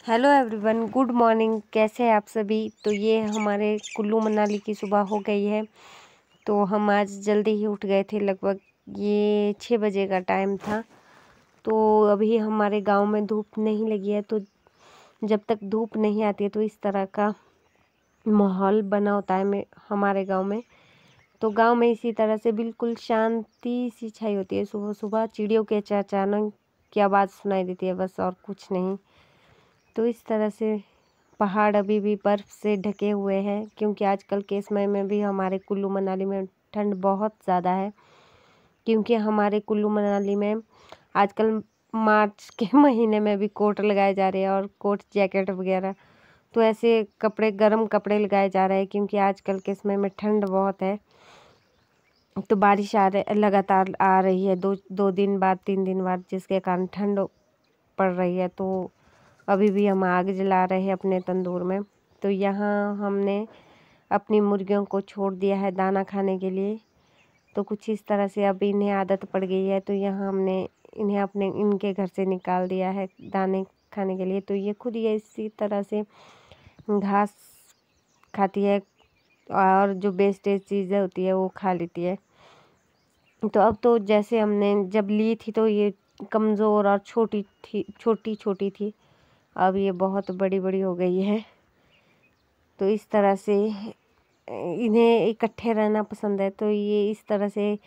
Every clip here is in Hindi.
Hello everyone, good morning. कैसे हैं आप सभी। तो ये हमारे कुल्लू मनाली की सुबह हो गई है। तो हम आज जल्दी ही उठ गए थे, लगभग ये 6 बजे का टाइम था। तो अभी हमारे गांव में धूप नहीं लगी है, तो जब तक धूप नहीं आती है तो इस तरह का माहौल बना होता है हमारे गांव में। तो गांव में इसी तरह से बिल्कुल शांति सी छाई होती है। सुबह सुबह चिड़ियों के चहचहाने की आवाज़ सुनाई देती है, बस और कुछ नहीं। तो इस तरह से पहाड़ अभी भी बर्फ़ से ढके हुए हैं, क्योंकि आजकल के समय में भी हमारे कुल्लू मनाली में ठंड बहुत ज़्यादा है। क्योंकि हमारे कुल्लू मनाली में आजकल मार्च के महीने में भी कोट लगाए जा रहे हैं, और कोट जैकेट वगैरह। तो ऐसे कपड़े, गर्म कपड़े लगाए जा रहे हैं, क्योंकि आजकल के समय में ठंड बहुत है। तो बारिश लगातार आ रही है, दो दिन बाद 3 दिन बाद, जिसके कारण ठंड पड़ रही है। तो अभी भी हम आग जला रहे हैं अपने तंदूर में। तो यहाँ हमने अपनी मुर्गियों को छोड़ दिया है दाना खाने के लिए। तो कुछ इस तरह से अब इन्हें आदत पड़ गई है, तो यहाँ हमने इन्हें इनके घर से निकाल दिया है दाने खाने के लिए। तो ये खुद ये इसी तरह से घास खाती है, और जो वेस्टेज चीज़ें होती है वो खा लेती है। तो अब तो जैसे हमने जब ली थी तो ये कमज़ोर और छोटी थी। अब ये बहुत बड़ी बड़ी हो गई है। तो इस तरह से इन्हें इकट्ठे रहना पसंद है, तो ये इस तरह से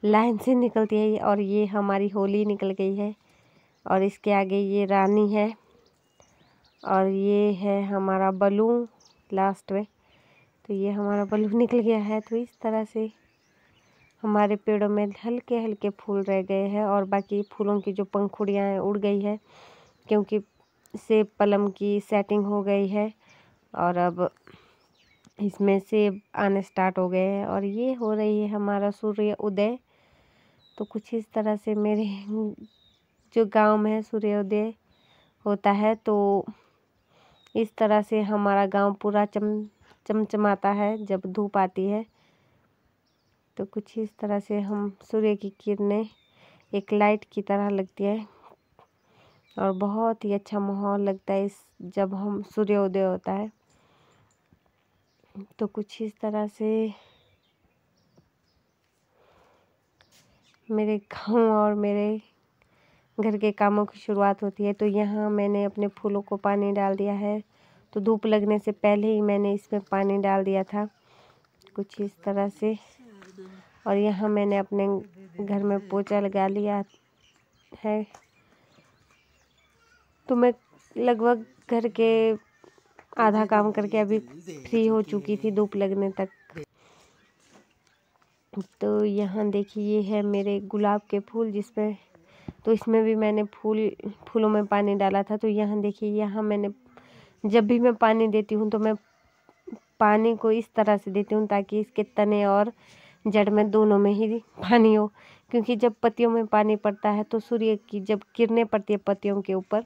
लाइन से निकलती है। और ये हमारी होली निकल गई है, और इसके आगे ये रानी है, और ये है हमारा बलू लास्ट में। तो ये हमारा बलू निकल गया है। तो इस तरह से हमारे पेड़ों में हल्के हल्के फूल रह गए हैं, और बाकी फूलों की जो पंखुड़ियाँ हैं उड़ गई है, क्योंकि सेब पलम की सेटिंग हो गई है, और अब इसमें सेब आने स्टार्ट हो गए हैं। और ये हो रही है हमारा सूर्य उदय। तो कुछ इस तरह से मेरे जो गांव में है सूर्योदय होता है। तो इस तरह से हमारा गांव पूरा चमचमाता है जब धूप आती है। तो कुछ इस तरह से हम सूर्य की किरणें एक लाइट की तरह लगती है, और बहुत ही अच्छा माहौल लगता है जब हम सूर्योदय होता है। तो कुछ इस तरह से मेरे गाँव और मेरे घर के कामों की शुरुआत होती है। तो यहाँ मैंने अपने फूलों को पानी डाल दिया है। तो धूप लगने से पहले ही मैंने इसमें पानी डाल दिया था, कुछ इस तरह से। और यहाँ मैंने अपने घर में पोछा लगा लिया है। तो मैं लगभग घर के आधा काम करके अभी फ्री हो चुकी थी धूप लगने तक। तो यहाँ देखिए, ये है मेरे गुलाब के फूल, जिसमें तो इसमें भी मैंने फूलों में पानी डाला था। तो यहाँ देखिए, यहाँ मैंने जब भी मैं पानी देती हूँ तो मैं पानी को इस तरह से देती हूँ ताकि इसके तने और जड़ में दोनों में ही पानी हो। क्योंकि जब पत्तियों में पानी पड़ता है तो सूर्य की जब किरणें पड़ती है पत्तियों के ऊपर,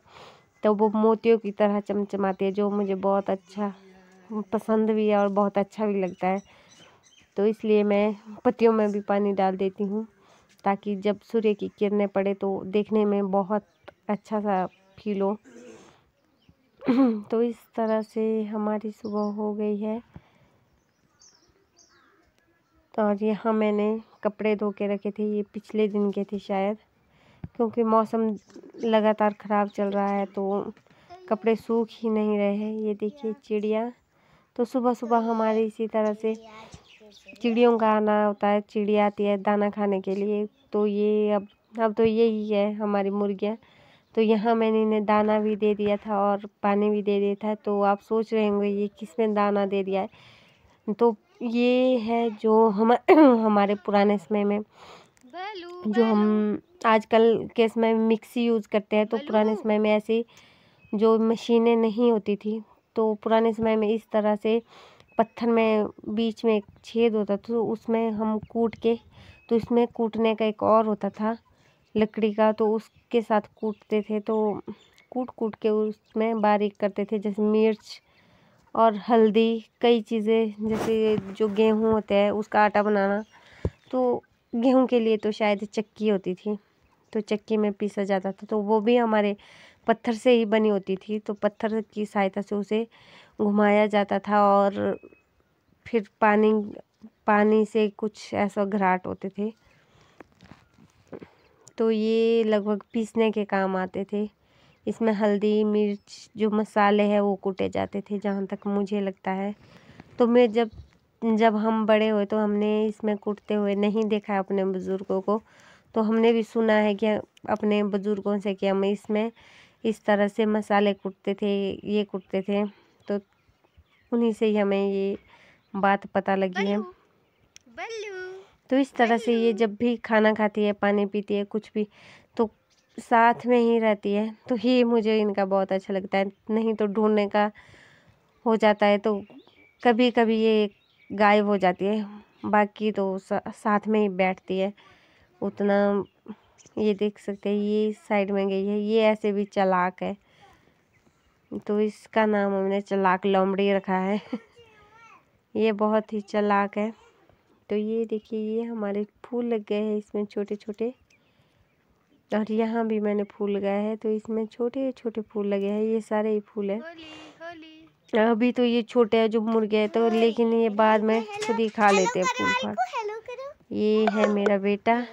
तो वो मोतियों की तरह चमचमाती है, जो मुझे बहुत अच्छा पसंद भी है और बहुत अच्छा भी लगता है। तो इसलिए मैं पत्तियों में भी पानी डाल देती हूँ, ताकि जब सूर्य की किरणें पड़े तो देखने में बहुत अच्छा सा फील हो। तो इस तरह से हमारी सुबह हो गई है। और यहाँ मैंने कपड़े धो के रखे थे, ये पिछले दिन के थे शायद, क्योंकि मौसम लगातार ख़राब चल रहा है तो कपड़े सूख ही नहीं रहे हैं। ये देखिए चिड़िया, तो सुबह सुबह हमारे इसी तरह से चिड़ियों का आना होता है। चिड़िया आती है दाना खाने के लिए। तो ये अब तो यही है हमारी मुर्गियाँ। तो यहाँ मैंने इन्हें दाना भी दे दिया था और पानी भी दे दिया था। तो आप सोच रहे होंगे ये किसने दाना दे दिया है। तो ये है जो हमारे पुराने समय में, जो हम आजकल के समय में मिक्सी यूज़ करते हैं, तो पुराने समय में ऐसी जो मशीनें नहीं होती थी। तो पुराने समय में इस तरह से पत्थर में बीच में एक छेद होता था, तो उसमें हम कूट के, तो इसमें कूटने का एक और होता था लकड़ी का, तो उसके साथ कूटते थे। तो कूट के उसमें बारीक करते थे, जैसे मिर्च और हल्दी, कई चीज़ें, जैसे जो गेहूँ होता है उसका आटा बनाना। तो गेहूँ के लिए तो शायद चक्की होती थी, तो चक्की में पीसा जाता था। तो वो भी हमारे पत्थर से ही बनी होती थी, तो पत्थर की सहायता से उसे घुमाया जाता था और फिर पानी से कुछ ऐसा घराट होते थे। तो ये लगभग पीसने के काम आते थे। इसमें हल्दी मिर्च जो मसाले हैं वो कूटे जाते थे, जहाँ तक मुझे लगता है। तो मैं जब हम बड़े हुए तो हमने इसमें कूटते हुए नहीं देखा अपने बुज़ुर्गों को, तो हमने भी सुना है कि अपने बुज़ुर्गों से कि हम इसमें इस तरह से मसाले कूटते थे, ये कूटते थे। तो उन्हीं से ही हमें ये बात पता लगी है। तो इस तरह से ये जब भी खाना खाती है, पानी पीती है, कुछ भी, तो साथ में ही रहती है। तो ये मुझे इनका बहुत अच्छा लगता है। नहीं तो ढूंढने का हो जाता है, तो कभी कभी ये गायब हो जाती है, बाकी तो साथ में ही बैठती है। उतना ये देख सकते हैं, ये साइड में गई है। ये ऐसे भी चालाक है, तो इसका नाम हमने चालाक लोमड़ी रखा है। ये बहुत ही चालाक है। तो ये देखिए, ये हमारे फूल लग गए हैं इसमें छोटे छोटे, और यहाँ भी मैंने फूल लगाया है, तो इसमें छोटे छोटे फूल लगे हैं। ये सारे ही फूल हैं। अभी तो ये छोटे हैं जो मुर्गे हैं, तो लेकिन ये बाद में खुद ही खा लेते हैं फूल फाल। ये है मेरा बेटा।